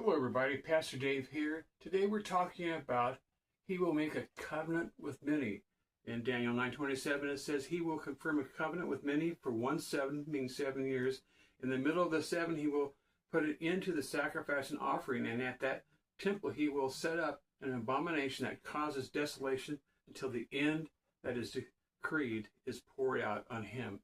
Hello everybody, Pastor Dave here. Today we're talking about he will make a covenant with many. In Daniel 9:27 it says he will confirm a covenant with many for 1/7, meaning 7 years. In the middle of the 7 he will put it into the sacrifice and offering, and at that temple he will set up an abomination that causes desolation until the end that is decreed is poured out on him.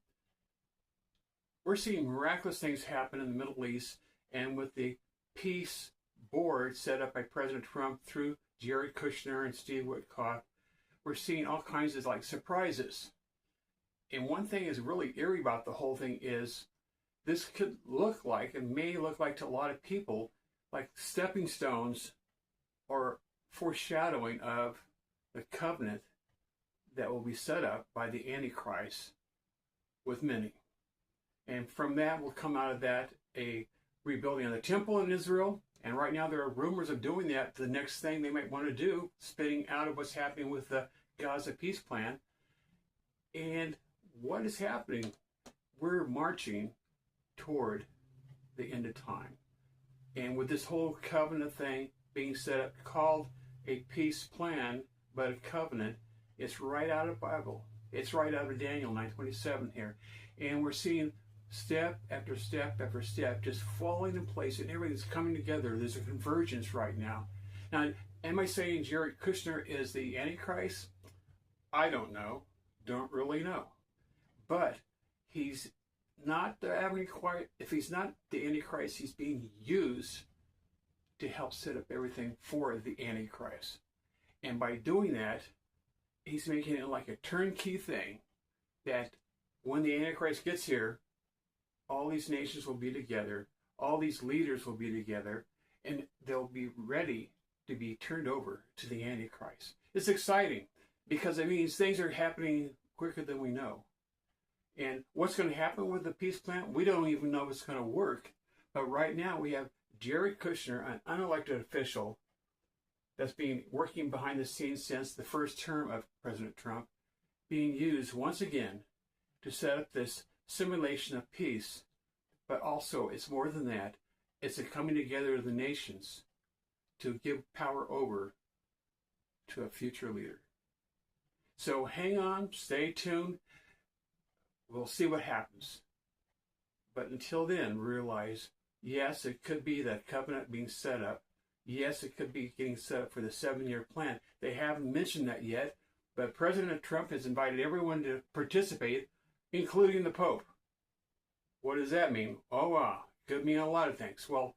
We're seeing miraculous things happen in the Middle East, and with the peace board set up by President Trump through Jared Kushner and Steve Witkoff, we're seeing all kinds of surprises. And one thing is really eerie about the whole thing is this could look like, and may look like to a lot of people, like stepping stones or foreshadowing of the covenant that will be set up by the Antichrist with many. And from that will come out of that a rebuilding of the temple in Israel. And right now there are rumors of doing that. The next thing they might want to do, spitting out of what's happening with the Gaza peace plan. And what is happening? We're marching toward the end of time. And with this whole covenant thing being set up, called a peace plan, but a covenant, it's right out of the Bible. It's right out of Daniel 9:27 here. And we're seeing step after step after step just falling in place, and everything's coming together. There's a convergence right now. Now, am I saying Jared Kushner is the Antichrist? I don't know. Don't really know. But he's not the Antichrist. If he's not the Antichrist, he's being used to help set up everything for the Antichrist. And by doing that, he's making it like a turnkey thing that when the Antichrist gets here, all these nations will be together, all these leaders will be together, and they'll be ready to be turned over to the Antichrist. It's exciting because it means things are happening quicker than we know. And what's going to happen with the peace plan, we don't even know if it's going to work. But right now we have Jared Kushner, an unelected official that's been working behind the scenes since the first term of President Trump, being used once again to set up this simulation of peace. But also, it's more than that. It's a coming together of the nations to give power over to a future leader. So hang on, stay tuned. We'll see what happens. But until then, realize, yes, it could be that covenant being set up. Yes, it could be getting set up for the 7-year plan. They haven't mentioned that yet, but President Trump has invited everyone to participate, including the Pope. What does that mean? Oh, wow. Could mean a lot of things. Well,